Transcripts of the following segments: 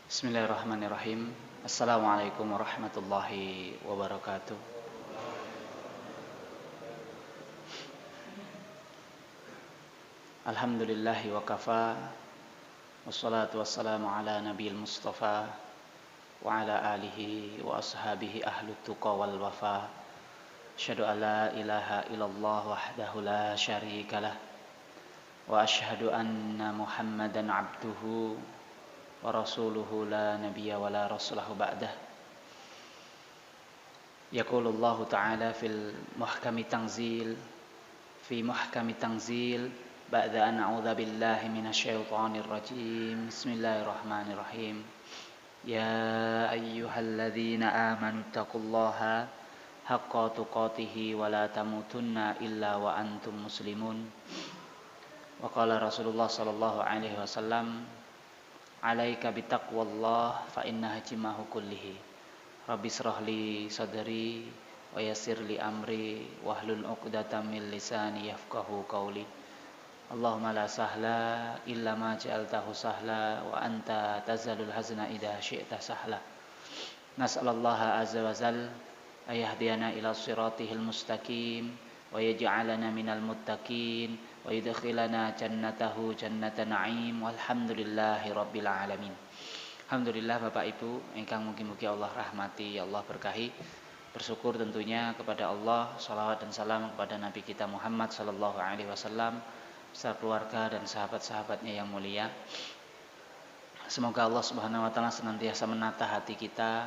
Bismillahirrahmanirrahim. Assalamualaikum warahmatullahi wabarakatuh. Alhamdulillahi wa kafa. Wassalatu wassalamu ala nabiyil mustafa wa ala alihi wa ashabihi ahlut tuqa wal wafa. Asyhadu an la ilaha illallah wahdahu la syarikalah wa asyhadu anna Muhammadan abduhu wa rasuluhu la nabiyya wa la rasulahu ba'dah. Yaqulullahu ta'ala fil muhkami tanzil ba'da an a'udza billahi minasyaitonir rajim. Bismillahirrahmanirrahim. Ya ayyuhalladzina amanu taqullaha haqqa tuqatih wa la tamutunna illa wa antum muslimun. Wa qala Rasulullah sallallahu alaihi wasallam, alaika bitaqwallah fa innaha jimahu kullihi. Rabbi shrahli sadri wa yassir li amri wahlul 'uqdatam min lisani yafqahu qawli. Allahumma la sahla illa ma ja'altahu sahla wa anta tazalul hazna idza syi'ta sahla. Nas'alullaha azza wa jalla ayahdiyana ila siratihil mustaqim wa yaj'alana minal muttaqin wa yudkhilana jannatahu jannatan na'im walhamdulillahi rabbil alamin. Alhamdulillah Bapak Ibu ingkang mugi-mugi Allah rahmati, Allah berkahi. Bersyukur tentunya kepada Allah, salawat dan salam kepada Nabi kita Muhammad sallallahu alaihi wasallam beserta keluarga dan sahabat-sahabatnya yang mulia. Semoga Allah Subhanahu wa taala senantiasa menata hati kita,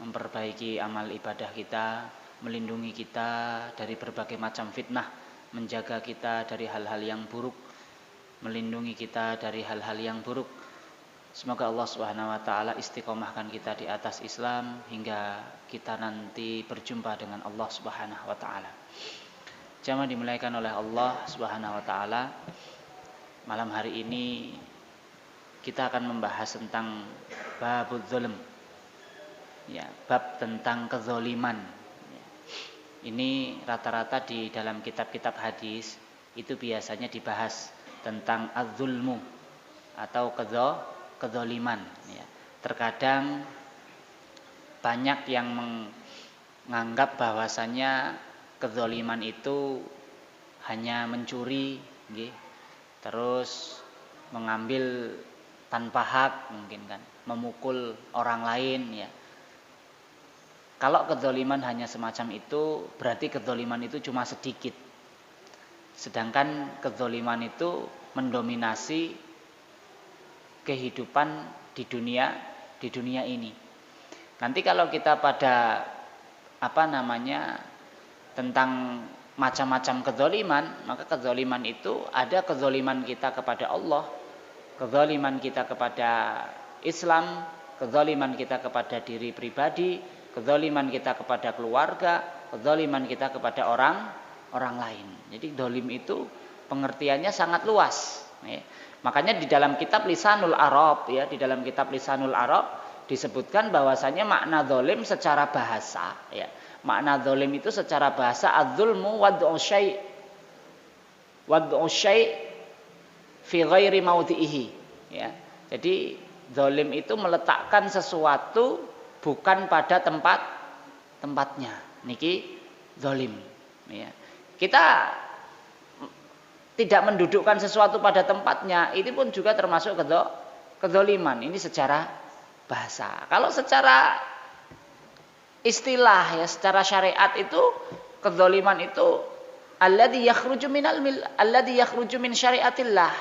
memperbaiki amal ibadah kita, melindungi kita dari berbagai macam fitnah, menjaga kita dari hal-hal yang buruk, melindungi kita dari hal-hal yang buruk. Semoga Allah Subhanahu wa taala istiqomahkan kita di atas Islam hingga kita nanti berjumpa dengan Allah Subhanahu wa taala. Jamaah dimuliakan oleh Allah Subhanahu wa taala. Malam hari ini kita akan membahas tentang babul zulm. Ya, bab tentang kezaliman. Ini rata-rata di dalam kitab-kitab hadis itu biasanya dibahas tentang az-zulmu atau kezaliman. Ya. Terkadang banyak yang menganggap bahwasanya kezaliman itu hanya mencuri, terus mengambil tanpa hak, mungkin kan, memukul orang lain. Ya. Kalau kezaliman hanya semacam itu, berarti kezaliman itu cuma sedikit. Sedangkan kezaliman itu mendominasi kehidupan di dunia ini. Nanti kalau kita pada tentang macam-macam kezaliman, maka kezaliman itu ada kezaliman kita kepada Allah, kezaliman kita kepada Islam, kezaliman kita kepada diri pribadi, kezaliman kita kepada keluarga, kezaliman kita kepada orang lain. Jadi zalim itu pengertiannya sangat luas. Ya. Makanya di dalam kitab Lisanul Arab, ya, di dalam kitab Lisanul Arab disebutkan bahwasanya makna zalim secara bahasa, ya. Makna zalim itu secara bahasa az-zulmu wad'u syai' fi ghairi maudhi'ihi, ya. Jadi zalim itu meletakkan sesuatu bukan pada tempatnya. Niki zalim, ya. Kita tidak mendudukkan sesuatu pada tempatnya, itu pun juga termasuk kezaliman. Ini secara bahasa. Kalau secara istilah, ya, secara syariat itu kezaliman itu alladzi yakhruju min syariatillah,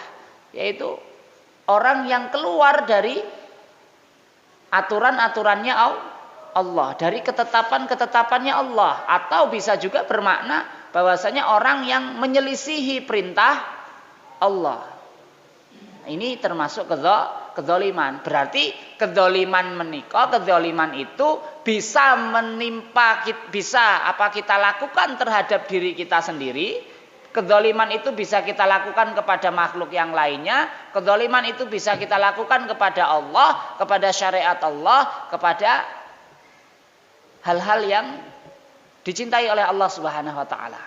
yaitu orang yang keluar dari aturan-aturannya Allah, dari ketetapan-ketetapannya Allah, atau bisa juga bermakna bahwasanya orang yang menyelisihi perintah Allah. Ini termasuk kezaliman. Berarti kezaliman itu bisa menimpa, bisa kita lakukan terhadap diri kita sendiri. Kezaliman itu bisa kita lakukan kepada makhluk yang lainnya. Kezaliman itu bisa kita lakukan kepada Allah, kepada syariat Allah, kepada hal-hal yang dicintai oleh Allah Subhanahu wa taala.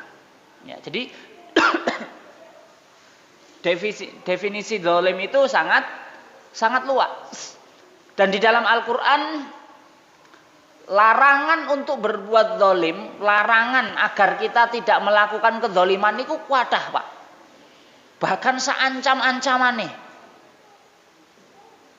Ya, jadi definisi zalim itu sangat luas. Dan di dalam Al-Quran larangan untuk berbuat zalim, larangan agar kita tidak melakukan kedzaliman itu kuatah, Pak. Bahkan seancam-ancamane.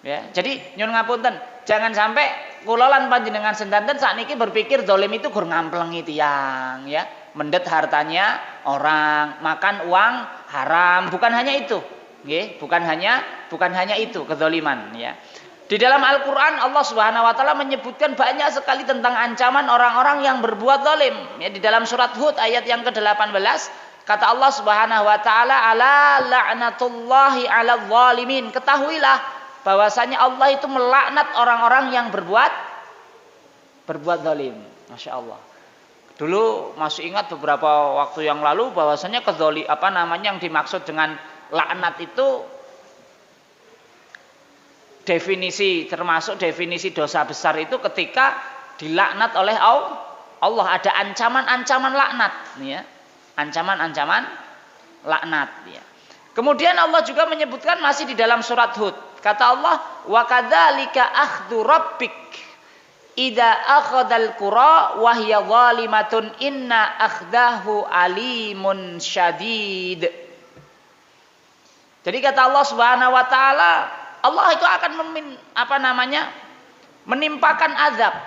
Ya, jadi nyun ngapunten, jangan sampai kula lan panjenengan sedanten sakniki berpikir zalim itu gur ngamplengi tiyang, ya. Mendet hartanya orang, makan uang haram, bukan hanya itu. Nggih, bukan hanya itu kedzaliman, ya. Di dalam Al-Quran Allah Subhanahu Wa Taala menyebutkan banyak sekali tentang ancaman orang-orang yang berbuat zalim. Ya, di dalam surat Hud ayat yang ke-18 kata Allah Subhanahu Wa Taala, ala la'natullahi 'alal zalimin. Ketahuilah bahwasanya Allah itu melaknat orang-orang yang berbuat zalim. Masya Allah. Dulu masih ingat beberapa waktu yang lalu bahwasanya yang dimaksud dengan laknat itu termasuk definisi dosa besar itu ketika dilaknat oleh Allah, ada ancaman-ancaman laknat, ya. Ancaman-ancaman laknat, ya. Kemudian Allah juga menyebutkan masih di dalam surat Hud, kata Allah, wa kadzalika akhdhu rabbik idza akhadhal qura wa hiya zalimatun inna akhdahu alimun syadid. Jadi kata Allah Subhanahu wa taala, Allah itu akan menimpakan azab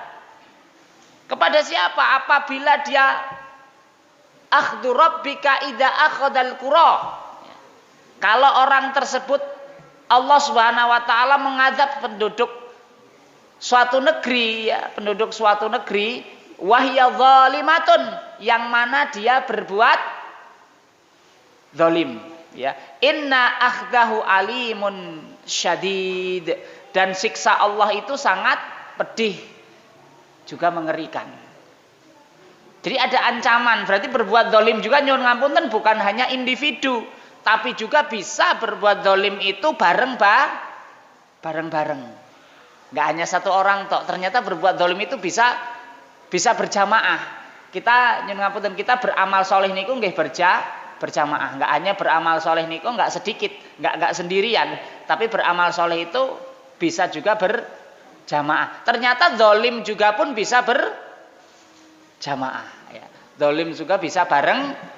kepada siapa? Apabila dia akhdhu rabbika idza akhadhal qura. Kalau orang tersebut Allah Subhanahu wa taala mengazab penduduk suatu negeri, ya, penduduk suatu negeri, wahya zalimatun, yang mana dia berbuat zalim, ya. Inna akhdahu alimun syadid, dan siksa Allah itu sangat pedih juga mengerikan. Jadi ada ancaman, berarti berbuat zalim juga nyuwun ngapunten bukan hanya individu, tapi juga bisa berbuat zalim itu bareng-bareng. Enggak hanya satu orang tok, ternyata berbuat zalim itu bisa berjamaah. Kita nyuwun ngapunten, kita beramal soleh niku nggih berjamaah, enggak hanya beramal soleh niku enggak sedikit, enggak sendirian, tapi beramal soleh itu bisa juga berjamaah. Ternyata zalim juga pun bisa berjamaah, ya. Zalim juga bisa bareng.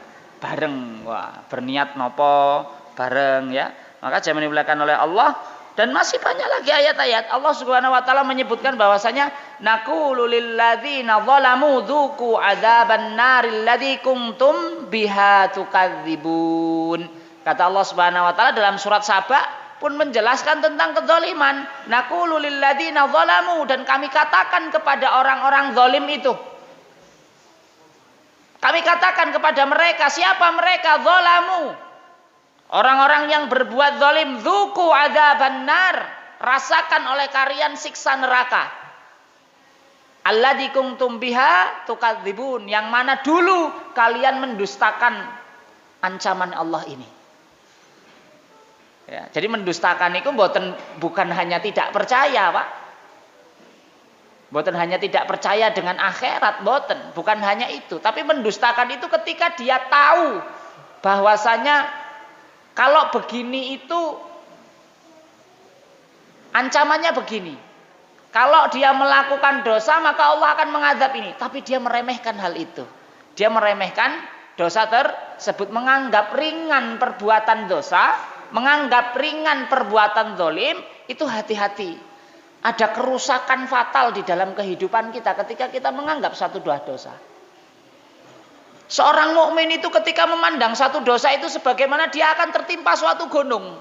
Wah, berniat nopo bareng, ya. Maka jangan dimuliakan oleh Allah. Dan masih banyak lagi ayat-ayat Allah Subhanahu wa taala menyebutkan bahwasanya naqulu lil ladzina zalamu dzuqu adzaban naril ladzi kuntum biha tukadzibun. Kata Allah Subhanahu wa taala dalam surat Saba pun menjelaskan tentang kezaliman. Naqulu lil ladzina zalamu, dan kami katakan kepada orang-orang zalim itu. Kami katakan kepada mereka, siapa mereka? Zalamu. Orang-orang yang berbuat zalim, dzuqu adzaban nar, rasakan oleh kalian siksa neraka. Alladzi kuntum biha tukadzibun, yang mana dulu kalian mendustakan ancaman Allah ini. Ya, jadi mendustakan itu bukan hanya tidak percaya, Pak. Boten hanya tidak percaya dengan akhirat, bukan hanya itu, tapi mendustakan itu ketika dia tahu bahwasanya kalau begini itu ancamannya begini. Kalau dia melakukan dosa maka Allah akan mengazab ini. Tapi dia meremehkan hal itu. Dia meremehkan dosa tersebut, menganggap ringan perbuatan dosa, menganggap ringan perbuatan zalim. Itu hati-hati. Ada kerusakan fatal di dalam kehidupan kita ketika kita menganggap satu dua dosa. Seorang mukmin itu ketika memandang satu dosa itu sebagaimana dia akan tertimpa suatu gunung.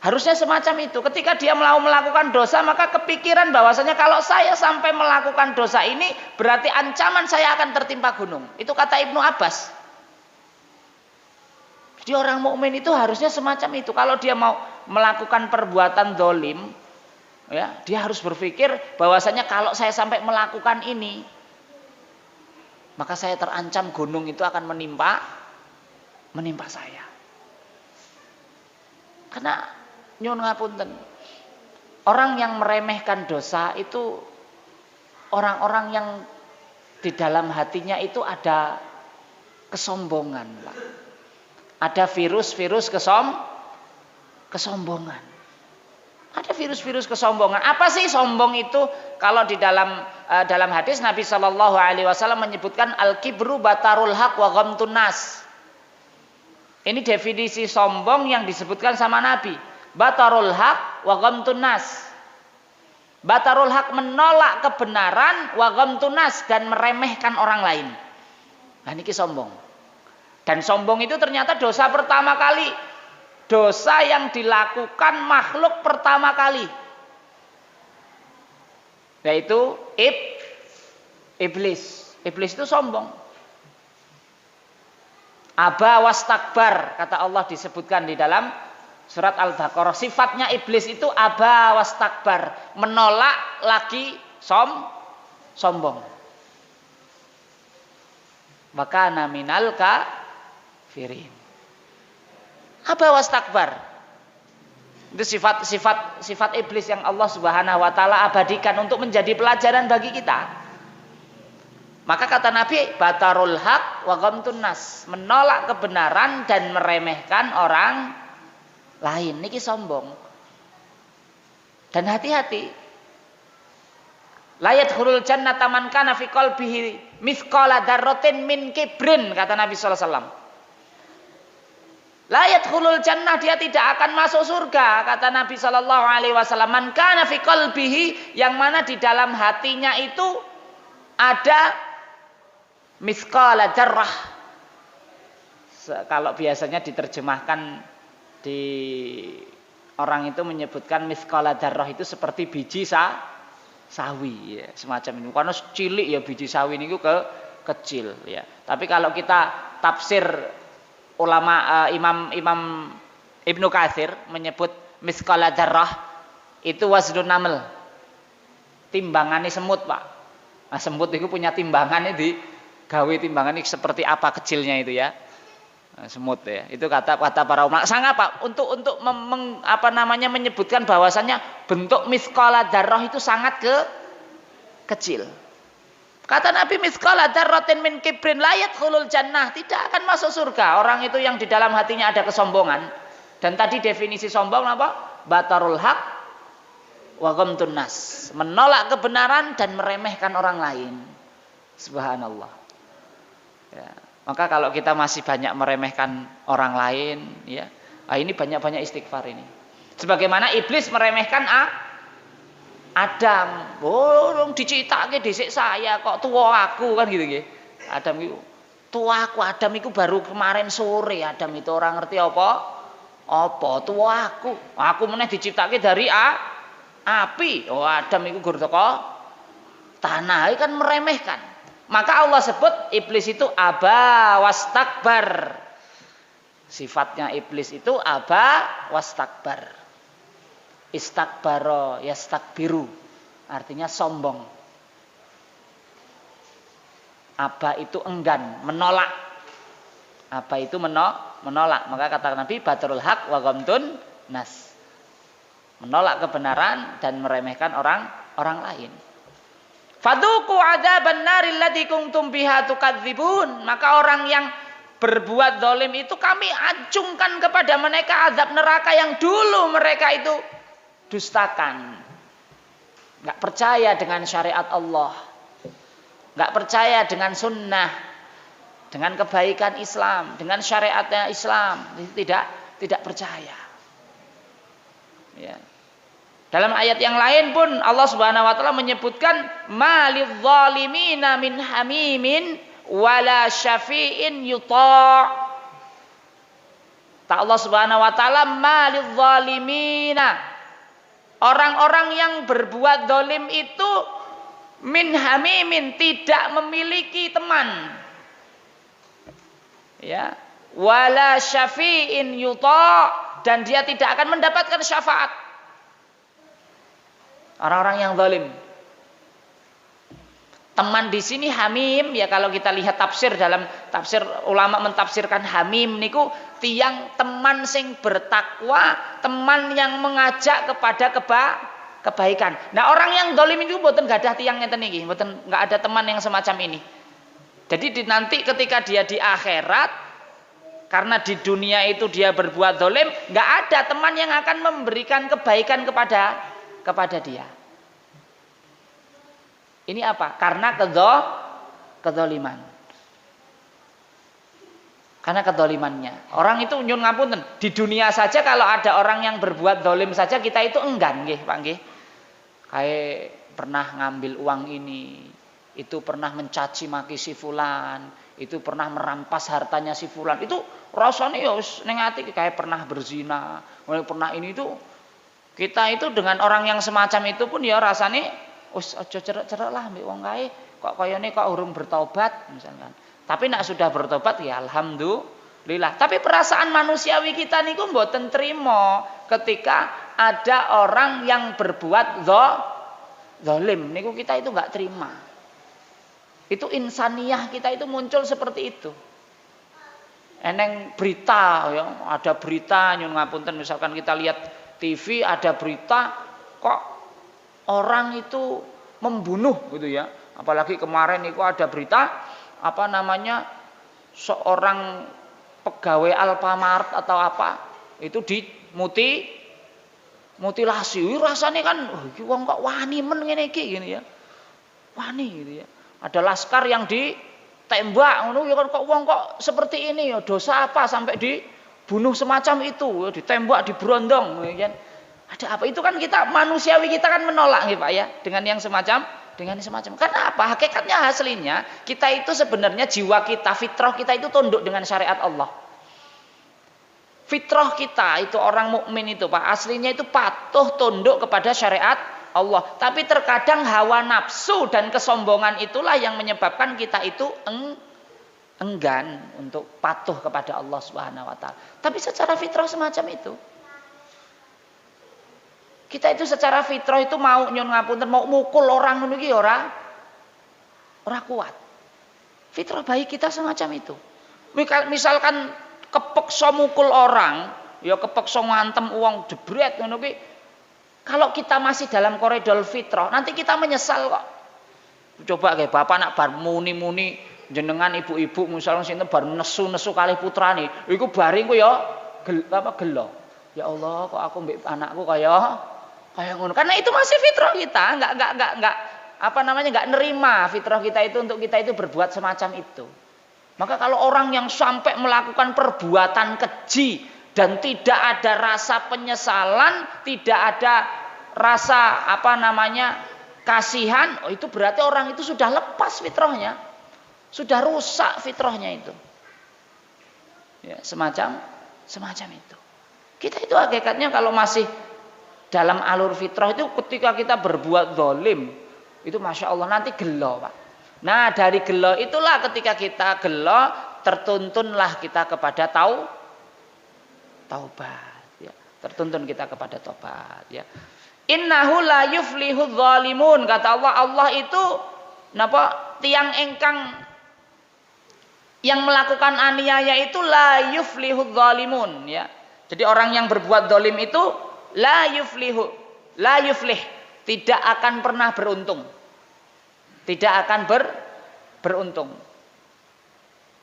Harusnya semacam itu. Ketika dia mau melakukan dosa, maka kepikiran bahwasanya kalau saya sampai melakukan dosa ini berarti ancaman saya akan tertimpa gunung. Itu kata Ibnu Abbas. Jadi orang mukmin itu harusnya semacam itu. Kalau dia mau melakukan perbuatan zalim, ya, dia harus berpikir bahwasanya kalau saya sampai melakukan ini, maka saya terancam gunung itu akan menimpa saya. Karena nyuwun ngapunten, orang yang meremehkan dosa itu orang-orang yang di dalam hatinya itu ada kesombongan, Pak. Ada virus kesombongan. Ada Ada virus-virus kesombongan. Apa sih sombong itu? Kalau di dalam hadis Nabi Shallallahu Alaihi Wasallam menyebutkan al-kibru batarul haq wa ghamtun nas. Ini definisi sombong yang disebutkan sama Nabi. Batarul haq wa ghamtun nas. Batarul haq menolak kebenaran, wa ghamtun nas dan meremehkan orang lain. Nah, ini sombong. Dan sombong itu ternyata dosa pertama kali. Dosa yang dilakukan makhluk pertama kali. Yaitu iblis. Iblis itu sombong. Aba wastakbar, kata Allah disebutkan di dalam surat Al-Baqarah. Sifatnya iblis itu aba wastakbar, menolak lagi sombong. Maka naminal kafirin. Aba wastakbar. Itu sifat iblis yang Allah Subhanahu wa taala abadikan untuk menjadi pelajaran bagi kita. Maka kata Nabi, batarul haq wa ghamtun nas, menolak kebenaran dan meremehkan orang lain. Niki sombong. Dan hati-hati. La yadkhulul jannata man kana fi qalbihi mithqala dzarratin min kibrin, kata Nabi sallallahu alaihi wasallam. La yadkhulul jannah, dia tidak akan masuk surga, kata Nabi sallallahu alaihi wasallam. Man kana fi qalbihi, yang mana di dalam hatinya itu ada mithqala dzarrah. Kalau biasanya diterjemahkan di orang itu menyebutkan mithqala dzarrah itu seperti biji sawi ya, semacam ini. Karena cilik ya biji sawi ini kecil ya. Tapi kalau kita tafsir ulama Imam Ibnu Katsir menyebut mithqala dzarrah itu waznun naml. Timbangannya semut, Pak. Nah, semut itu punya timbangannya di gawe timbangan ini seperti apa kecilnya itu ya. Nah, semut ya. Itu kata para ulama. Sangat Pak untuk menyebutkan bahwasannya bentuk mithqala dzarrah itu sangat kecil. Kata Nabi, mithqala dzarratin min kibrin la yadkhulul jannah, tidak akan masuk surga orang itu yang di dalam hatinya ada kesombongan. Dan tadi definisi sombong apa? Batarul haq wa ghamtun nas, menolak kebenaran dan meremehkan orang lain. Subhanallah. Ya. Maka kalau kita masih banyak meremehkan orang lain, ya, ini banyak-banyak istighfar ini. Sebagaimana iblis meremehkan Adam, dicitake dhisik saya kok tua aku kan gitu nggih. Adam itu tua aku, Adam itu baru kemarin sore, Adam itu orang ngerti apa tua aku. Aku meneh diciptake dari api. Oh, Adam itu gur teko tanah, kan meremehkan. Maka Allah sebut iblis itu aba wastakbar. Sifatnya iblis itu aba wastakbar. Istakbaro yastakbiru, artinya sombong. Aba itu enggan, menolak. Aba itu menolak. Maka kata Nabi, batarul haq wa ghamtun nas, menolak kebenaran dan meremehkan orang lain. Fadzuqu adzaban naril lati kuntum biha tukadzibun. Maka orang yang berbuat zalim itu kami acungkan kepada mereka azab neraka yang dulu mereka itu dustakan. Enggak percaya dengan syariat Allah. Enggak percaya dengan sunnah, dengan kebaikan Islam, dengan syariatnya Islam. Tidak percaya. Ya. Dalam ayat yang lain pun Allah Subhanahu wa taala menyebutkan malidz zalimina min hamimin wala syafi'in yuta'. Allah Subhanahu wa taala malidz zalimina, orang-orang yang berbuat zalim itu min hamimin, tidak memiliki teman. Ya, wala syafi'in yuta', dan dia tidak akan mendapatkan syafaat. Orang-orang yang zalim. Teman di sini hamim, ya kalau kita lihat tafsir, dalam tafsir ulama mentafsirkan hamim niku tiang teman sing bertakwa, teman yang mengajak kepada kebaikan. Nah, orang yang zalim itu mboten gadah tiang ngeten niki, mboten, enggak ada teman yang semacam ini. Jadi nanti ketika dia di akhirat, Karena di dunia itu dia berbuat zalim, nggak ada teman yang akan memberikan kebaikan kepada dia. Ini apa? Karena kedzaliman. Karena kedzalimannya. Orang itu nyun ngapunten, di dunia saja kalau ada orang yang berbuat zalim saja kita itu enggan nggih, Pak nggih. Kayak pernah ngambil uang ini, itu pernah mencaci maki si fulan, itu pernah merampas hartanya si fulan. Itu rasanya ya wis ning ati kayak pernah berzina, pernah ini itu. Kita itu dengan orang yang semacam itu pun ya rasanya wis aja cerek-cerek lah mbek wong kae, kok kayane kok urung bertobat misalkan. Tapi nak sudah bertobat ya alhamdulillah. Tapi perasaan manusiawi kita niku mboten trimo ketika ada orang yang berbuat zalim. Niku kita itu enggak terima. Itu insaniyah kita itu muncul seperti itu. Eneng berita ya, ada berita nyun ngapunten misalkan kita lihat TV ada berita kok orang itu membunuh gitu ya. Apalagi kemarin itu ada berita apa namanya seorang pegawai Alfamart atau apa itu mutilasi. Rasanya kan wong kok wani men ngene iki gini ya. Wani gitu ya. Ada laskar yang ditembak ngono ya kok wong kok seperti ini ya dosa apa sampai dibunuh semacam itu, ditembak, diberondong ya. Ada apa? Itu kan kita manusiawi kita kan menolak nih Pak ya dengan yang semacam. Karena apa? Hakikatnya aslinya kita itu sebenarnya jiwa kita, fitrah kita itu tunduk dengan syariat Allah. Fitrah kita itu orang mukmin itu Pak, aslinya itu patuh tunduk kepada syariat Allah. Tapi terkadang hawa nafsu dan kesombongan itulah yang menyebabkan kita itu enggan untuk patuh kepada Allah Subhanahu wa taala. Tapi secara fitrah semacam itu. Kita itu secara fitrah itu mau nyun ngapunten mau mukul orang ngono iki ora kuat. Fitrah baik kita semacam itu. Misalkan kepeksa mukul orang, ya kepeksa ngantem uang jebret ngono ki. Kalau kita masih dalam koridor fitrah, nanti kita menyesal kok. Coba kayak bapak nak bar muni-muni jenengan ibu-ibu misalnya sinten bar nesu-nesu kalih putrane, iku baring ku ya gelo. Ya Allah, kok aku mbek anakku kayak ngono. Karena itu masih fitrah kita, enggak nerima fitrah kita itu untuk kita itu berbuat semacam itu. Maka kalau orang yang sampai melakukan perbuatan keji dan tidak ada rasa penyesalan, tidak ada rasa kasihan, itu berarti orang itu sudah lepas fitrahnya. Sudah rusak fitrahnya itu. Ya, semacam itu. Kita itu hakikatnya kalau masih dalam alur fitrah itu ketika kita berbuat zalim itu masya Allah nanti gelo Pak. Nah dari gelo itulah ketika kita gelo tertuntunlah kita kepada taubat ya. Tertuntun kita kepada taubat ya. Innahu la yuflihudz zalimun, kata Allah itu tiang engkang yang melakukan aniaya itu la yuflihudz zalimun ya. Jadi orang yang berbuat zalim itu la yuflih, tidak akan pernah beruntung. Tidak akan beruntung.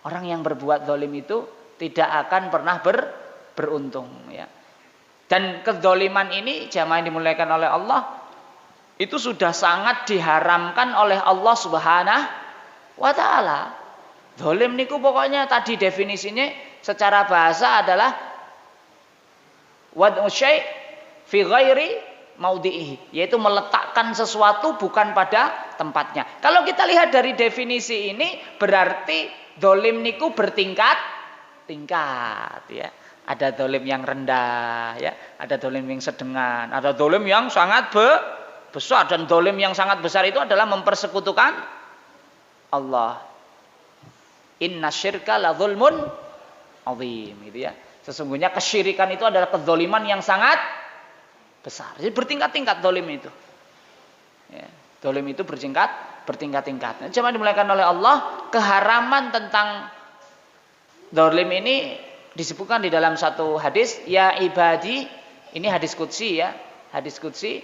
Orang yang berbuat zalim itu tidak akan pernah beruntung ya. Dan kezaliman ini jamaah yang dimuliakan oleh Allah itu sudah sangat diharamkan oleh Allah Subhanahu wa taala. Zalim niku pokoknya tadi definisinya secara bahasa adalah wad'u syai' fi ghairi maudhi'ihi, yaitu meletakkan sesuatu bukan pada tempatnya. Kalau kita lihat dari definisi ini berarti zalim niku bertingkat ya. Ada zalim yang rendah ya, ada zalim yang sedengan, ada zalim yang sangat besar, dan zalim yang sangat besar itu adalah mempersekutukan Allah. Inna syirka la zulmun azim gitu ya. Sesungguhnya kesyirikan itu adalah kezaliman yang sangat besar. Jadi bertingkat-tingkat zalim itu. Ya, zalim itu bertingkat-tingkat. Nah, cuma dimuliakan oleh Allah, keharaman tentang zalim ini disebutkan di dalam satu hadis, ya ibadi, ini hadis qudsi ya, hadis qudsi.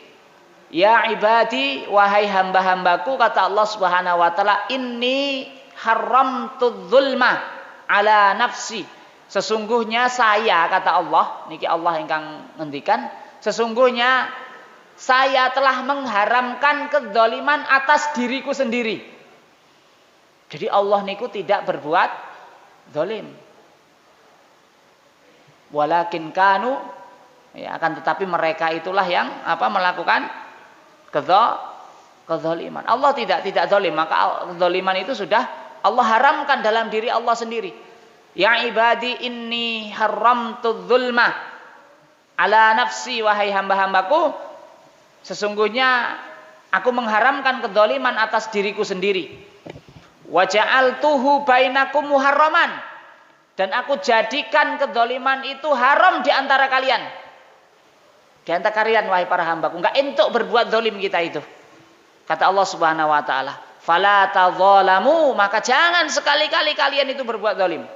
Ya ibadi, wahai hamba-hambaku, kata Allah Subhanahu wa taala, inni haramtu dzulma ala nafsi Sesungguhnya saya, kata Allah, niki Allah ingkang ngendikan, sesungguhnya saya telah mengharamkan kedzaliman atas diriku sendiri. Jadi Allah niku tidak berbuat zalim. Walakin kanu, ya, akan tetapi mereka itulah yang melakukan kedzaliman. Allah tidak zalim, maka kedzaliman itu sudah Allah haramkan dalam diri Allah sendiri. Ya ibadi inni haramtu dzulma ala nafsi, wahai hamba-hambaku, sesungguhnya aku mengharamkan kedzaliman atas diriku sendiri. Wa ja'altuhu bainakum muharraman, dan aku jadikan kedzaliman itu haram di antara kalian. Di antara kalian, wahai para hambaku, enggak entuk berbuat zalim kita itu. Kata Allah Subhanahu wa taala, "Fala tadzalamu", maka jangan sekali-kali kalian itu berbuat zalim.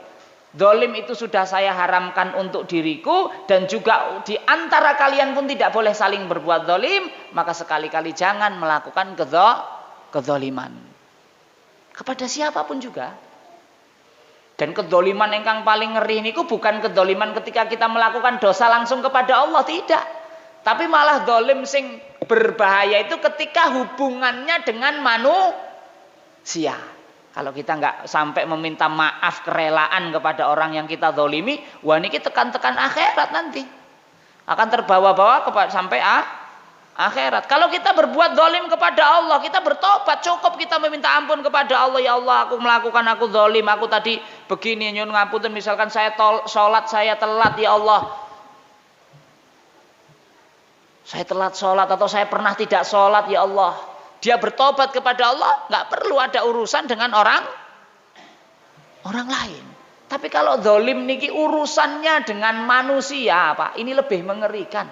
Zalim itu sudah saya haramkan untuk diriku, dan juga di antara kalian pun tidak boleh saling berbuat zalim, maka sekali-kali jangan melakukan kedzaliman kepada siapapun juga. Dan kedzaliman yang paling ngeri niku bukan kedzaliman ketika kita melakukan dosa langsung kepada Allah, tidak. Tapi malah zalim sing berbahaya itu ketika hubungannya dengan manusia. Kalau kita nggak sampai meminta maaf kerelaan kepada orang yang kita zalimi, wah niki tekan-tekan akhirat nanti. Akan terbawa-bawa sampai akhirat. Kalau kita berbuat zalim kepada Allah, kita bertobat, cukup kita meminta ampun kepada Allah. Ya Allah, aku zalim, aku tadi begini, nyun ngapunten, misalkan saya sholat saya telat, ya Allah, saya telat sholat atau saya pernah tidak sholat, ya Allah. Dia bertobat kepada Allah, nggak perlu ada urusan dengan orang lain. Tapi kalau zalim niki urusannya dengan manusia, Pak, ini lebih mengerikan.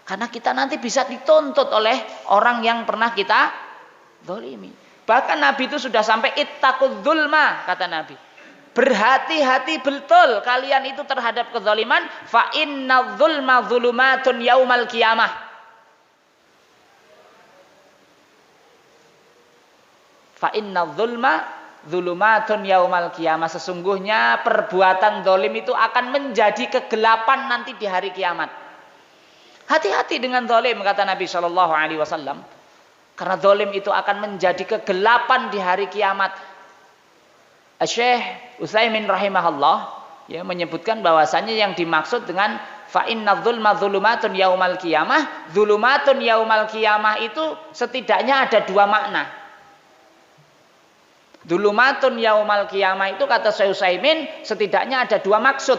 Karena kita nanti bisa dituntut oleh orang yang pernah kita zalimi. Bahkan Nabi itu sudah sampai ittaqudz zulma, kata Nabi. Berhati-hati betul kalian itu terhadap kezaliman, fa innadz zulma dzulumatun yaumal qiyamah. Fa innadz zulma dzulumatun yaumal qiyamah. Sesungguhnya perbuatan zalim itu akan menjadi kegelapan nanti di hari kiamat. Hati-hati dengan zalim, kata Nabi Shallallahu Alaihi Wasallam, karena zalim itu akan menjadi kegelapan di hari kiamat. Syekh Utsaimin rahimahullah ya menyebutkan bahwasanya yang dimaksud dengan fa innadz zulma dzulumatun yaumal qiyamah, dzulumatun yaumal qiyamah itu setidaknya ada dua makna. Dzulumatun yaumal qiyamah itu, kata Syekh Utsaimin, setidaknya ada dua maksud.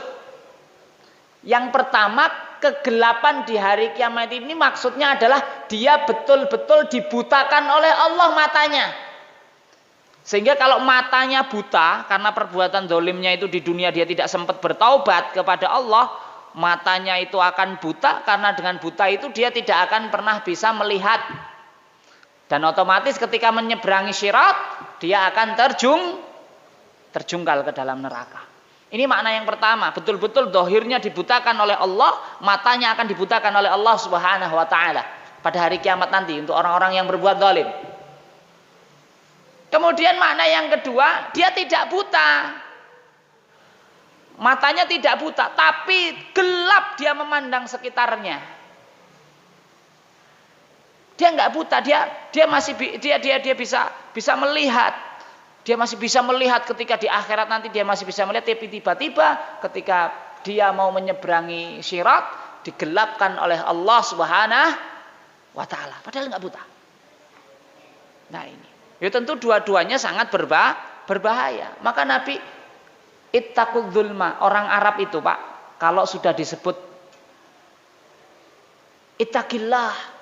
Yang pertama, kegelapan di hari kiamat ini maksudnya adalah dia betul-betul dibutakan oleh Allah matanya. Sehingga kalau matanya buta karena perbuatan zalimnya itu di dunia dia tidak sempat bertaubat kepada Allah, matanya itu akan buta, karena dengan buta itu dia tidak akan pernah bisa melihat. Dan otomatis ketika menyeberangi Sirat, dia akan terjungkal ke dalam neraka. Ini makna yang pertama, betul-betul dohirnya dibutakan oleh Allah, matanya akan dibutakan oleh Allah Subhanahu wa taala pada hari kiamat nanti untuk orang-orang yang berbuat zalim. Kemudian makna yang kedua, dia tidak buta. Matanya tidak buta, tapi gelap dia memandang sekitarnya. Dia nggak buta, dia masih bisa melihat. Dia masih bisa melihat ketika di akhirat nanti dia masih bisa melihat, tapi tiba-tiba ketika dia mau menyeberangi Sirat digelapkan oleh Allah Subhanahu wa taala, padahal nggak buta. Nah ini, ya tentu dua-duanya sangat berbahaya. Maka Nabi ittaqudz zulma, orang Arab itu, Pak, kalau sudah disebut ittaqillah,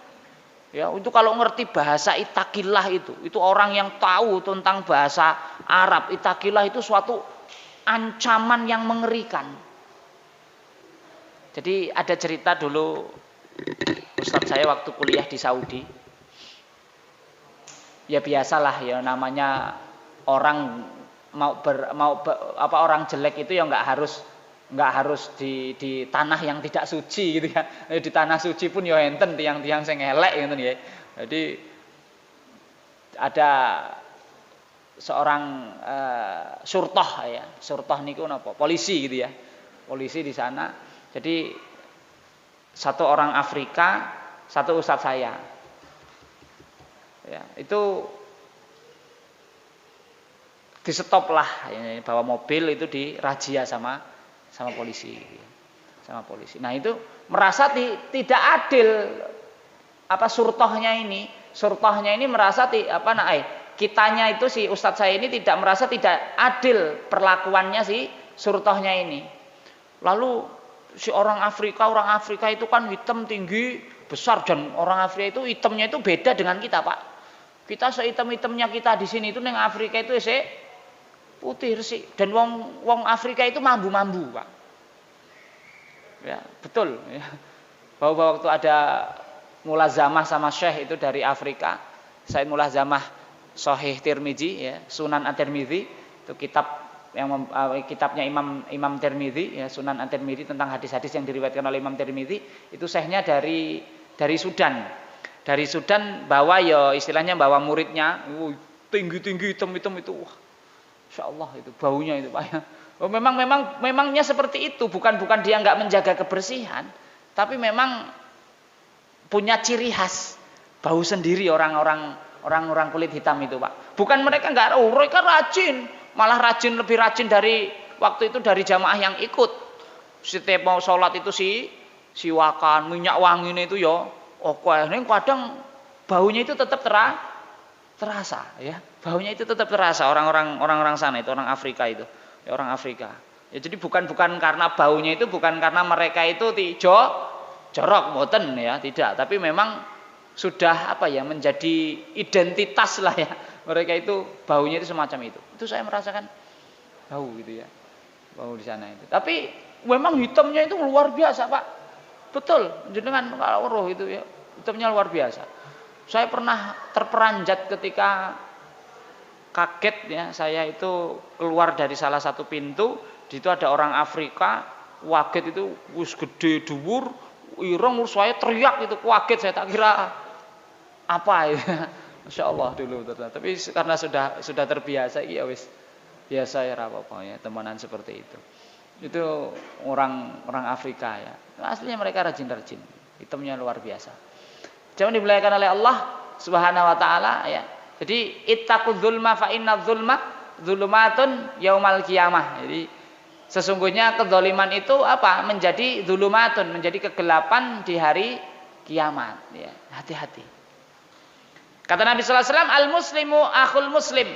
ya, itu kalau ngerti bahasa ittaqillah itu orang yang tahu tentang bahasa Arab. Ittaqillah itu suatu ancaman yang mengerikan. Jadi ada cerita dulu Ustadz saya waktu kuliah di Saudi. Ya biasalah ya, namanya orang orang jelek itu ya nggak harus di tanah yang tidak suci gitu ya. Di tanah suci pun ya enten tiang-tiang sing elek gitu ya. Jadi ada seorang surtoh ya. Surtoh niku napa? Polisi gitu ya. Polisi di sana. Jadi satu orang Afrika, satu ustadz saya. Ya, itu di stop lah ya, bawa mobil itu dirazia sama polisi. Sama polisi. Nah, itu merasa tidak adil apa surtohnya ini merasa kitanya itu si ustadz saya ini tidak merasa tidak adil perlakuannya si surtohnya ini. Lalu si orang Afrika itu kan hitam tinggi besar dan orang Afrika itu hitamnya itu beda dengan kita Pak. Kita sehitam-hitamnya kita di sini itu neng Afrika itu putih resik dan wong Afrika itu mambu-mambu Pak. Ya betul. Ya. Bahwa waktu ada mulazamah sama syekh itu dari Afrika, Said mulazamah Sahih Tirmizi ya, Sunan At-Tirmizi itu kitabnya Imam Tirmizi ya, Sunan At-Tirmizi tentang hadis-hadis yang diriwayatkan oleh Imam Tirmizi itu syekhnya dari Sudan. Dari Sudan bawa ya istilahnya bawa muridnya, tinggi-tinggi hitam-hitam itu. Wah, insyaallah itu baunya itu Pak ya. Oh, memangnya seperti itu, bukan dia nggak menjaga kebersihan, tapi memang punya ciri khas bau sendiri orang kulit hitam itu Pak. Bukan mereka mereka rajin, malah lebih rajin dari waktu itu dari jamaah yang ikut. Setiap mau sholat itu siwakan minyak wangi itu ya. Ini kadang baunya itu tetap terasa ya. Baunya itu tetap terasa orang sana itu orang Afrika itu. Ya, orang Afrika. Ya, jadi bukan karena baunya itu bukan karena mereka itu jorok mboten ya, tidak, tapi memang sudah menjadi identitas lah ya. Mereka itu baunya itu semacam itu. Itu saya merasakan bau gitu ya. Bau di sana itu. Tapi memang hitamnya itu luar biasa, Pak. Betul, jenengan kalau roh itu ya, hitamnya luar biasa. Saya pernah terperanjat ketika kaget ya, saya itu keluar dari salah satu pintu, di situ ada orang Afrika, waget itu wis gede dhuwur, ireng saya teriak itu kaget, saya tak kira apa ya. Masya Allah dulu ternyata. Tapi karena sudah terbiasa ya wis biasa ya apa-apa ya, temenan seperti itu. Itu orang Afrika ya. Aslinya mereka rajin-rajin. Hitamnya luar biasa. Jangan dimuliakan oleh Allah Subhanahu wa taala ya. Jadi ittaqul dzulma fa inna dzulma dzulumatun yaumal qiyamah. Jadi sesungguhnya kedzaliman itu menjadi dzulumatun, menjadi kegelapan di hari kiamat ya. Hati-hati. Kata Nabi sallallahu alaihi wasallam, al-muslimu akhul muslim.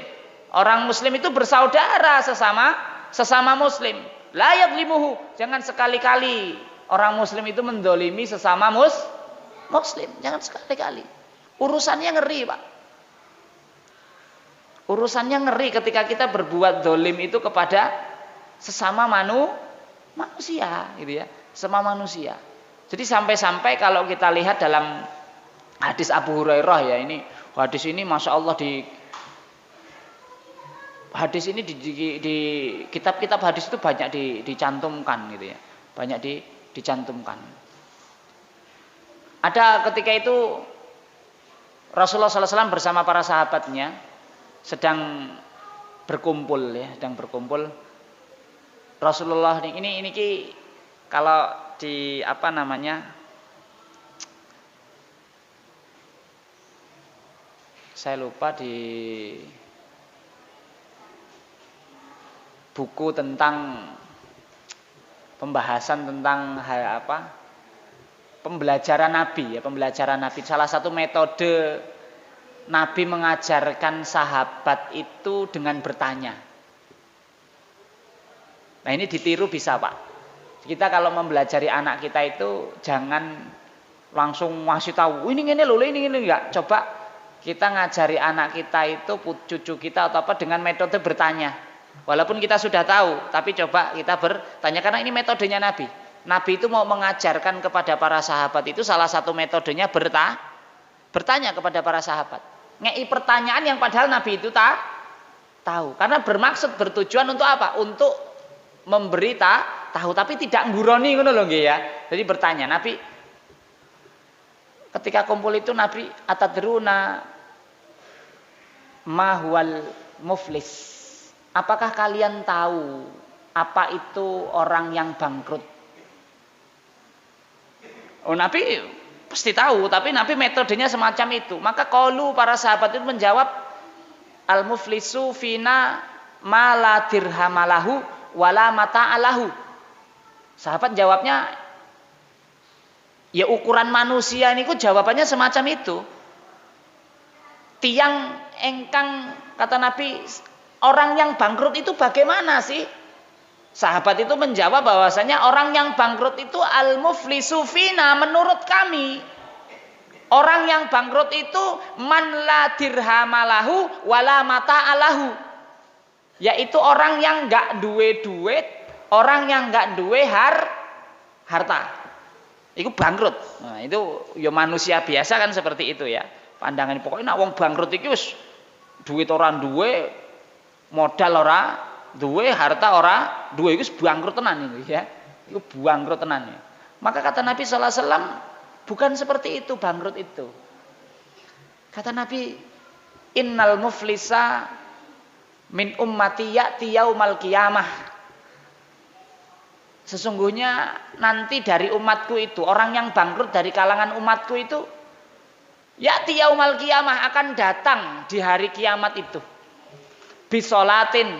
Orang muslim itu bersaudara sesama muslim. La yadlimuhu. Jangan sekali-kali orang muslim itu mendolimi sesama muslim. Jangan sekali-kali. Urusannya ngeri, Pak. Urusannya ngeri ketika kita berbuat dolim itu kepada sesama manusia, gitu ya, sesama manusia. Jadi sampai-sampai kalau kita lihat dalam hadis Abu Hurairah ya, ini hadis ini masya Allah di kitab-kitab hadis itu banyak dicantumkan gitu ya, banyak dicantumkan. Ada ketika itu Rasulullah SAW bersama para sahabatnya sedang berkumpul. Rasulullah ini kalau di saya lupa di buku tentang pembahasan tentang pembelajaran Nabi. Salah satu metode Nabi mengajarkan sahabat itu dengan bertanya. Nah ini ditiru bisa Pak. Kita kalau mempelajari anak kita itu jangan langsung ngasih tahu ini enggak. Coba kita ngajari anak kita itu cucu kita atau dengan metode bertanya. Walaupun kita sudah tahu, tapi coba kita bertanya karena ini metodenya Nabi. Nabi itu mau mengajarkan kepada para sahabat itu salah satu metodenya bertanya kepada para sahabat. Ngei pertanyaan yang padahal Nabi itu tahu. Karena bertujuan untuk apa? Untuk memberi tahu tapi tidak ngguroni ngono lho nggih ya. Jadi bertanya, Nabi ketika kumpul itu Nabi atadruna ma muflis. Apakah kalian tahu apa itu orang yang bangkrut? Oh, Nabi pasti tahu, tapi Nabi metodenya semacam itu. Maka qalu, para sahabat itu menjawab, al-muflisu fina ma la dirhamalahu wala mata'alahu. Sahabat jawabnya, ya ukuran manusia ini jawabannya semacam itu. Tiang engkang, kata Nabi, orang yang bangkrut itu bagaimana sih? Sahabat itu menjawab bahwasanya orang yang bangkrut itu al-muflisu fina, menurut kami. Orang yang bangkrut itu man la dirhamalahu wala mata'alahu. Yaitu orang yang enggak duwe duit, orang yang enggak duwe harta. Itu bangkrut. Nah, itu ya manusia biasa kan seperti itu ya. Pandangan pokoknya nak wong bangkrut iki wis duit orang duwe, modal ora duwe, harta ora duwe, itu bangkrut tenan itu ya. Itu bangkrut tenan ya. Maka kata Nabi sallallahu alaihi wasallam, bukan seperti itu bangkrut itu. Kata Nabi, innal muflisa min ummati ya'ti yaumal qiyamah. Sesungguhnya nanti dari umatku itu, orang yang bangkrut dari kalangan umatku itu ya'ti yaumal qiyamah, akan datang di hari kiamat itu. Bisolatin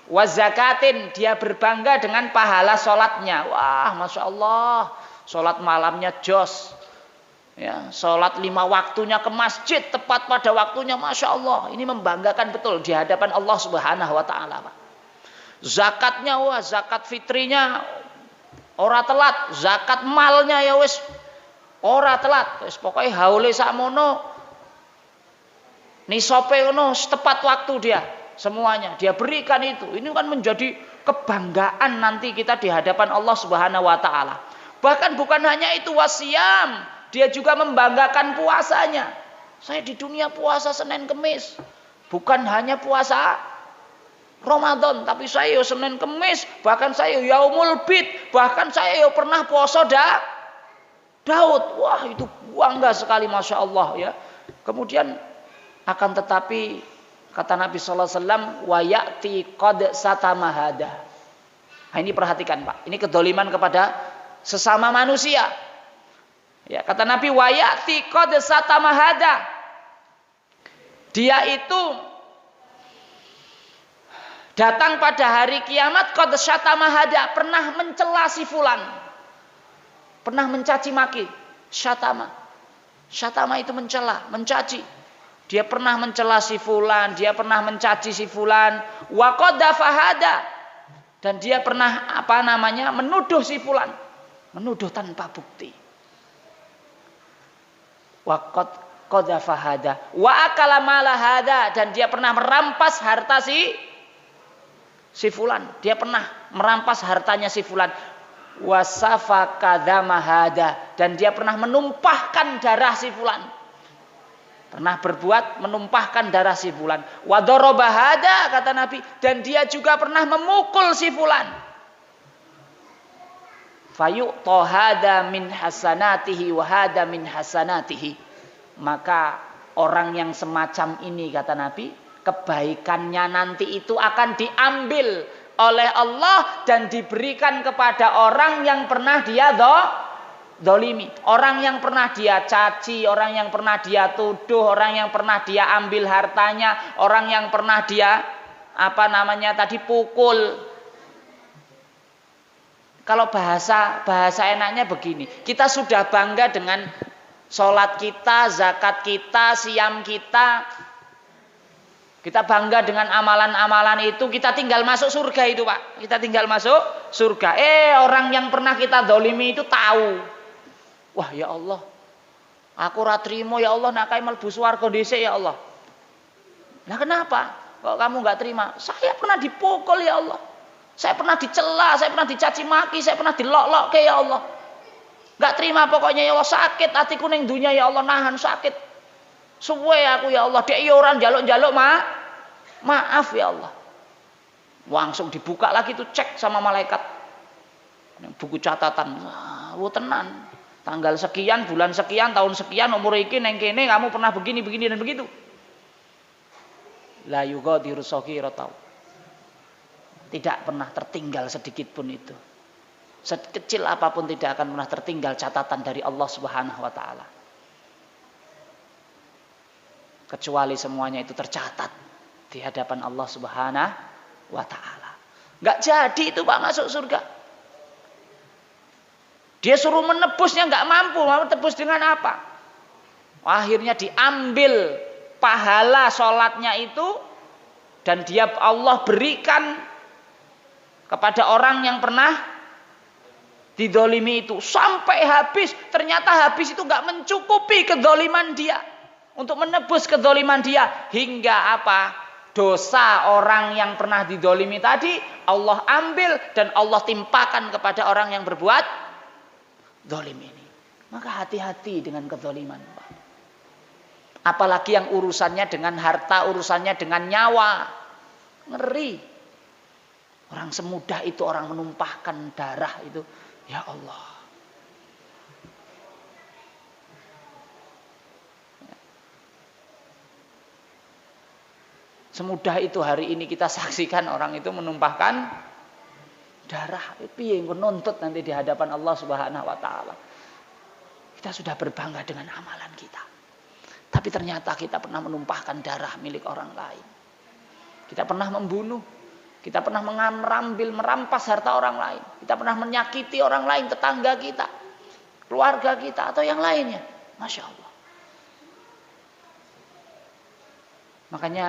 wa zakatin, dia berbangga dengan pahala solatnya. Wah, masya Allah, solat malamnya jos, ya, solat 5 waktunya ke masjid tepat pada waktunya, masya Allah. Ini membanggakan betul di hadapan Allah Subhanahu Wa Taala. Zakatnya, wah, zakat fitrinya ora telat, zakat malnya ya wis ora telat, wis pokoknya haule sakmono, nisope ono tepat waktu dia. Semuanya dia berikan itu. Ini kan menjadi kebanggaan nanti kita di hadapan Allah Subhanahu Wa Taala. Bahkan bukan hanya itu, wasiam, dia juga membanggakan puasanya. Saya di dunia puasa Senin Kemis, bukan hanya puasa Ramadan, tapi saya Senin Kemis, bahkan saya Yaumul Bid, bahkan saya pernah puasa Daud. Wah, itu bangga sekali, masya Allah ya. Kemudian akan tetapi kata Nabi sallallahu alaihi wasallam, wa ya'ti qad satamahada. Nah, ini perhatikan Pak, ini kedoliman kepada sesama manusia. Ya, kata Nabi, wa ya'ti qad satamahada. Dia itu datang pada hari kiamat qad satamahada, pernah mencela si fulan, pernah mencaci maki. Syatama itu mencela, mencaci. Dia pernah mencela si fulan, dia pernah mencaci si fulan, wa qadafahada, dan dia pernah menuduh si fulan, menuduh tanpa bukti. Wa qadafahada, wa akala malahada, dan dia pernah merampas harta si fulan, dia pernah merampas hartanya si fulan. Wa safaka dzamahada, dan dia pernah menumpahkan darah si fulan. Pernah berbuat menumpahkan darah si fulan. Wa darabahada, kata Nabi, dan dia juga pernah memukul si fulan. Fayu'ta hada min hasanatihi wa hada min hasanatihi. Maka orang yang semacam ini, kata Nabi, kebaikannya nanti itu akan diambil oleh Allah dan diberikan kepada orang yang pernah dia dolimi, orang yang pernah dia caci, orang yang pernah dia tuduh, orang yang pernah dia ambil hartanya, orang yang pernah dia pukul. Kalau bahasa enaknya begini, kita sudah bangga dengan sholat kita, zakat kita, siam kita, kita bangga dengan amalan-amalan itu, kita tinggal masuk surga itu Pak, kita tinggal masuk surga. Orang yang pernah kita dolimi itu tahu. Wah, ya Allah, aku ora trimo ya Allah, nak kae mlebu swarga dhisik ya Allah. Nah, kenapa kok kamu enggak terima? Saya pernah dipukul ya Allah, saya pernah dicela, saya pernah dicaci maki, saya pernah dilok-lokke ya Allah. Enggak terima pokoknya ya Allah, sakit hatiku ning dunia ya Allah, nahan sakit. Suwe aku ya Allah, dek yo ora njaluk-njaluk maaf ya Allah. Langsung dibuka lagi tuh, cek sama malaikat. Buku catatan. Wah, tenan. Tanggal sekian, bulan sekian, tahun sekian, umur iki neng kene kamu pernah begini dan begitu. la yughadiru shaghiratan. Tidak pernah tertinggal sedikit pun itu. Sekecil apapun tidak akan pernah tertinggal catatan dari Allah Subhanahu wa taala. Kecuali semuanya itu tercatat di hadapan Allah Subhanahu wa taala. Enggak jadi itu Pak masuk surga. Dia suruh menebusnya enggak mampu, mau tebus dengan apa? Akhirnya diambil pahala sholatnya itu dan dia Allah berikan kepada orang yang pernah didolimi itu sampai habis. Ternyata habis itu enggak mencukupi kedoliman dia untuk menebus kedoliman dia, hingga apa? Dosa orang yang pernah didolimi tadi Allah ambil dan Allah timpakan kepada orang yang berbuat dolim ini. Maka hati-hati dengan kedoliman, Pak. Apalagi yang urusannya dengan harta, urusannya dengan nyawa. Ngeri. Orang semudah itu orang menumpahkan darah itu. Ya Allah. Semudah itu hari ini kita saksikan orang itu menumpahkan darah. Piye menuntut nanti di hadapan Allah Subhanahu wa taala. Kita sudah berbangga dengan amalan kita. Tapi ternyata kita pernah menumpahkan darah milik orang lain. Kita pernah membunuh, kita pernah merampas harta orang lain. Kita pernah menyakiti orang lain, tetangga kita, keluarga kita atau yang lainnya. Masya Allah. Makanya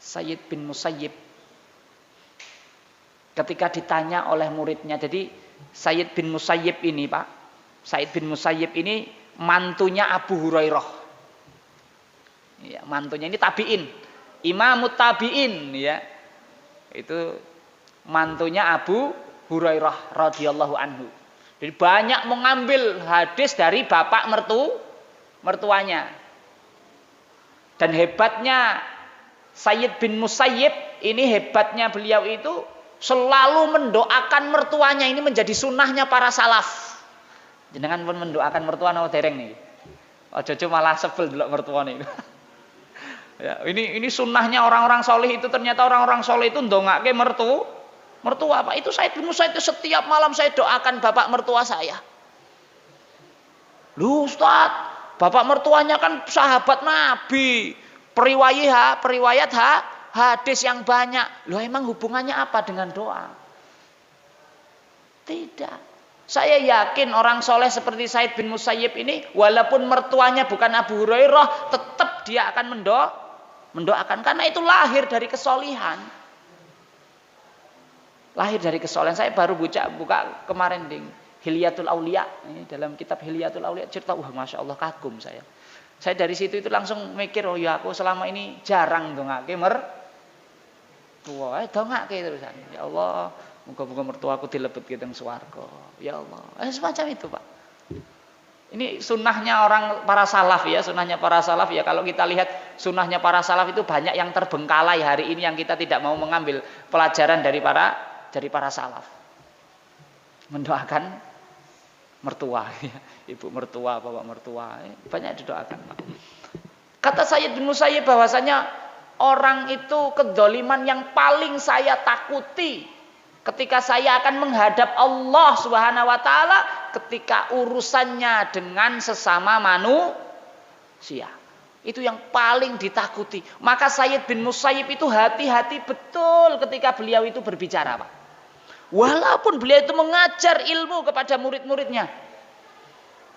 Sayyid bin Musayyib ketika ditanya oleh muridnya, jadi Sayyid bin Musayyib ini Pak, Sayyid bin Musayyib ini mantunya Abu Hurairah. Ya, mantunya ini tabi'in, Imamut tabi'in ya. Itu mantunya Abu Hurairah radhiyallahu anhu. Jadi banyak mengambil hadis dari bapak mertuanya. Dan hebatnya Sayyid bin Musayyib ini, hebatnya beliau itu selalu mendoakan mertuanya. Ini menjadi sunnahnya para salaf. Jenengan pun mendoakan mertua napa dereng nih? Ojo malah sebel delok mertua nih. Ya, ini sunnahnya orang-orang soleh itu. Ternyata orang-orang soleh itu ndongake mertua Pak. Itu Sayyid bin Musayyib itu setiap malam saya doakan bapak mertua saya. Lu Ustaz, bapak mertuanya kan sahabat Nabi. Periwayat hadis yang banyak. Loh emang hubungannya apa dengan doa? Tidak. Saya yakin orang soleh seperti Sayyid bin Musayyib ini, walaupun mertuanya bukan Abu Hurairah, tetap dia akan mendoakan. Karena itu lahir dari kesolihan. Lahir dari kesolihan. Saya baru buka kemarin di Hilyatul Aulia. Ini dalam kitab Hilyatul Aulia cerita, wah Masya Allah kagum saya. Saya dari situ itu langsung mikir, oh ya aku selama ini jarang dongake mertua. Dongake terusan. Ya Allah, muga-muga mertuaku dilebetke teng swarga. Ya Allah. Semacam itu, Pak. Ini sunnahnya orang para salaf ya, sunnahnya para salaf ya. Kalau kita lihat sunnahnya para salaf itu banyak yang terbengkalai hari ini yang kita tidak mau mengambil pelajaran dari para salaf. Mendoakan mertua, ibu mertua, bapak mertua, banyak didoakan. Kata Sayyid bin Musayyib bahwasanya orang itu kedzaliman yang paling saya takuti ketika saya akan menghadap Allah Subhanahu wa taala ketika urusannya dengan sesama manusia. Itu yang paling ditakuti. Maka Sayyid bin Musayyib itu hati-hati betul ketika beliau itu berbicara, Pak. Walaupun beliau itu mengajar ilmu kepada murid-muridnya.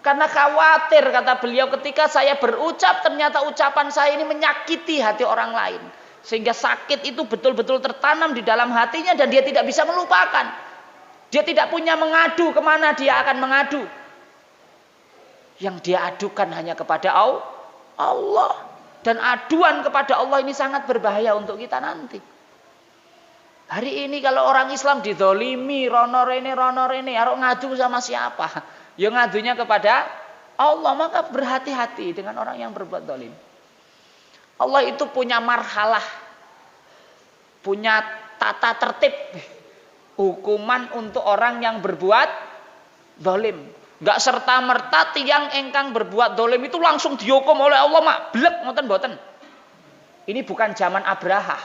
Karena khawatir, kata beliau, ketika saya berucap ternyata ucapan saya ini menyakiti hati orang lain. Sehingga sakit itu betul-betul tertanam di dalam hatinya dan dia tidak bisa melupakan. Dia tidak punya mengadu, kemana dia akan mengadu. Yang dia adukan hanya kepada Allah. Dan aduan kepada Allah ini sangat berbahaya untuk kita nanti. Hari ini kalau orang Islam dizolimi, rono rene, harus ngadu sama siapa? Ya ngadunya kepada Allah. Maka berhati-hati dengan orang yang berbuat zalim. Allah itu punya marhalah, punya tata tertib hukuman untuk orang yang berbuat zalim. Enggak serta merta tiang engkang berbuat zalim itu langsung dihukum oleh Allah mak blek ngoten mboten. Ini bukan zaman Abraha.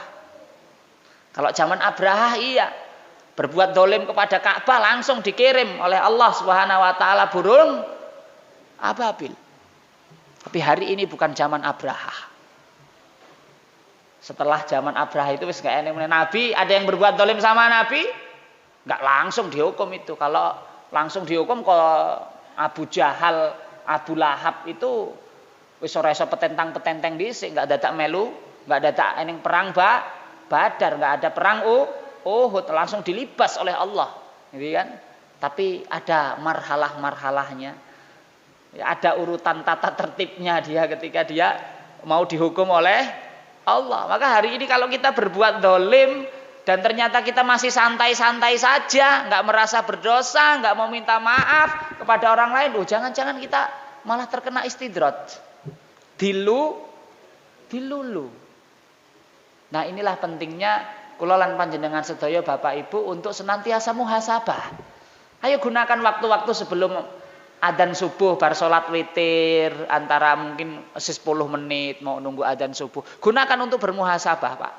Kalau zaman Abraha iya, berbuat dolim kepada Ka'bah langsung dikirim oleh Allah Subhanahu wa taala burung ababil. Tapi hari ini bukan zaman Abraha. Setelah zaman Abraha itu wis gak enek nabi, ada yang berbuat dolim sama nabi, nggak langsung dihukum itu. Kalau langsung dihukum kok Abu Jahal, Abu Lahab itu wis ora iso petentang-petenteng dhisik, nggak dadak melu, nggak dadak eneng perang Badar, nggak ada perang Uhud, langsung dilibas oleh Allah, gitu kan? Tapi ada marhalah-marhalahnya, ada urutan tata tertibnya dia ketika dia mau dihukum oleh Allah. Maka hari ini kalau kita berbuat dolim dan ternyata kita masih santai-santai saja, nggak merasa berdosa, nggak mau minta maaf kepada orang lain, jangan-jangan kita malah terkena istidrat, dilulu. Nah inilah pentingnya kula lan panjenengan sedaya Bapak Ibu untuk senantiasa muhasabah. Ayo gunakan waktu-waktu sebelum adzan subuh bar salat witir, antara mungkin 10 menit mau nunggu adzan subuh. Gunakan untuk bermuhasabah, Pak.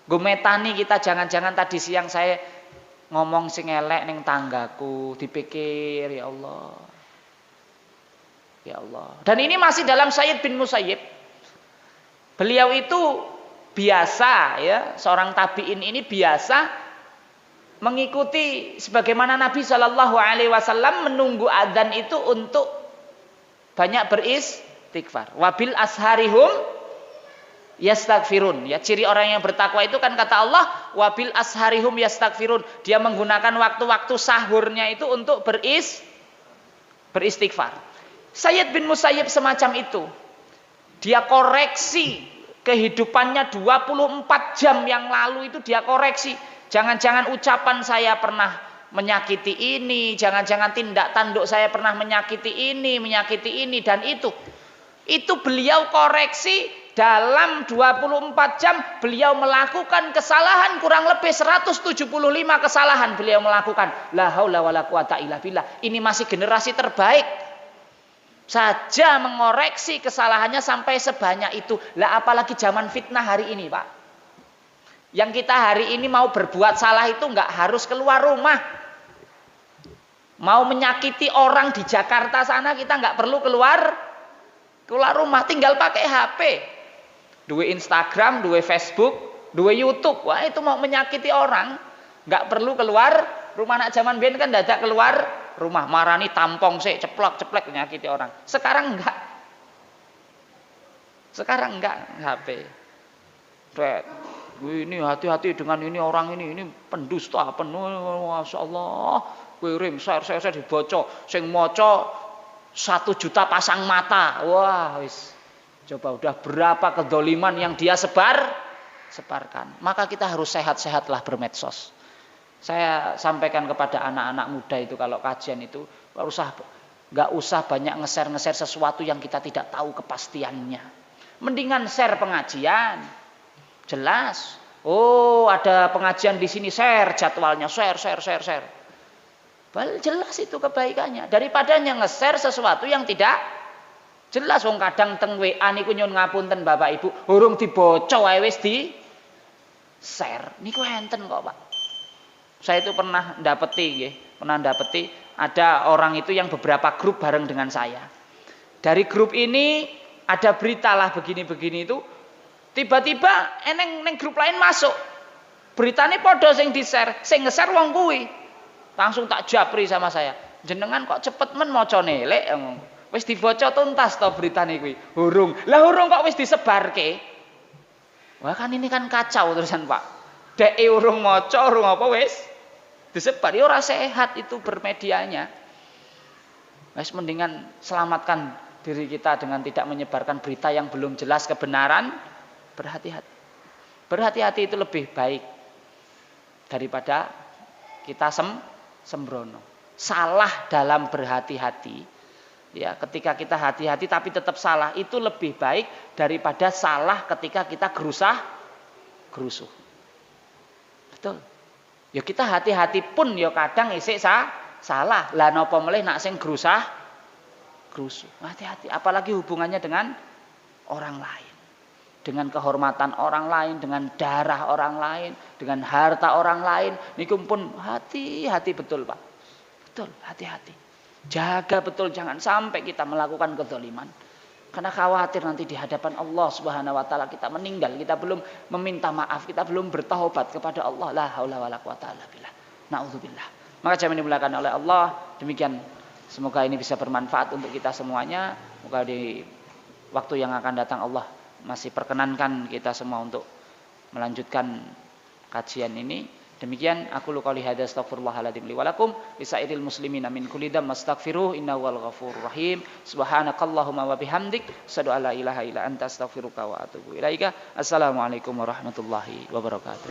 Gumetani kita, jangan-jangan tadi siang saya ngomong sing elek ning tanggaku, dipikir ya Allah. Ya Allah. Dan ini masih dalam Sayyid bin Musayyib. Beliau itu biasa ya, seorang tabi'in ini biasa mengikuti sebagaimana Nabi Shallallahu alaihi wasallam menunggu adzan itu untuk banyak beristighfar. Wabil asharihum yastaghfirun. Ya, ciri orang yang bertakwa itu kan kata Allah, wabil asharihum yastaghfirun. Dia menggunakan waktu-waktu sahurnya itu untuk beristighfar. Sayyid bin Musayyib semacam itu. Dia koreksi kehidupannya 24 jam yang lalu itu dia koreksi. Jangan-jangan ucapan saya pernah menyakiti ini, jangan-jangan tindak tanduk saya pernah menyakiti ini dan itu. Itu beliau koreksi dalam 24 jam beliau melakukan kesalahan kurang lebih 175 kesalahan beliau melakukan. La haula wala quwata illa billah. Ini masih generasi terbaik saja mengoreksi kesalahannya sampai sebanyak itu. Lah apalagi zaman fitnah hari ini, Pak. Yang kita hari ini mau berbuat salah itu nggak harus keluar rumah. Mau menyakiti orang di Jakarta sana kita nggak perlu keluar rumah, tinggal pakai HP. Duwe Instagram, duwe Facebook, duwe YouTube. Wah, itu mau menyakiti orang nggak perlu keluar rumah. Nak zaman biyen kan dadak keluar rumah, marani tampong sih, ceplok-ceplek nyakiti orang. Sekarang enggak HP. Ini hati-hati dengan ini orang ini pendusta, Masya Allah. Kirim share dibaca, sing maca 1 juta pasang mata. Wah, wis. Coba udah berapa kedoliman yang dia sebarkan. Maka kita harus sehat-sehatlah bermedsos. Saya sampaikan kepada anak-anak muda itu kalau kajian itu nggak usah banyak nge-share sesuatu yang kita tidak tahu kepastiannya. Mendingan share pengajian, jelas. Oh ada pengajian di sini, share jadwalnya, share. Jelas itu kebaikannya daripada nge-share sesuatu yang tidak jelas. Wong kadang teng WA niku nyun ngapunten Bapak Ibu, urung diboco wae wis di share. Niku enten kok Pak. Saya itu pernah dapeti ada orang itu yang beberapa grup bareng dengan saya. Dari grup ini ada berita lah begini-begini itu, tiba-tiba neng grup lain masuk. Beritanya podo sing di-share, sing nge-share wong kuwi. Langsung tak japri sama saya. Jenengan kok cepet men macane lek wis dibaca tuntas to beritane kuwi. Hurung kok wis disebarke. Wah kan ini kan kacau terusan Pak. Dek urung maca, urung apa wis disebar, ya ora sehat itu bermedianya. Wis mendingan selamatkan diri kita dengan tidak menyebarkan berita yang belum jelas kebenaran. Berhati-hati. Berhati-hati itu lebih baik daripada kita sembrono. Salah dalam berhati-hati, ya ketika kita hati-hati tapi tetap salah itu lebih baik daripada salah ketika kita gerusuh. Betul. Ya kita hati-hati pun ya kadang isik salah. Lah napa melih nak sing gerusuh. Hati-hati apalagi hubungannya dengan orang lain. dengan kehormatan orang lain, dengan darah orang lain, dengan harta orang lain. Niku pun hati-hati betul Pak. Betul, hati-hati. Jaga betul, jangan sampai kita melakukan kezaliman. Karena khawatir nanti di hadapan Allah Subhanahu wa taala kita meninggal, kita belum meminta maaf, kita belum bertaubat kepada Allah. La haula wala quwata illa billah. Nauzubillah. Maka jamaah dimuliakan oleh Allah, demikian semoga ini bisa bermanfaat untuk kita semuanya. Semoga di waktu yang akan datang Allah masih perkenankan kita semua untuk melanjutkan kajian ini. Demikian aku qouli hadza astaghfirullahaladzim li wa lakum lisairil muslimina min kulli dzam astaghfiruh innahu wal ghafurur rahim. Subhanakallahumma wa bihamdik asyhadu an la ilaha illa anta astaghfiruka wa atubu ilaika. Assalamualaikum warahmatullahi wabarakatuh.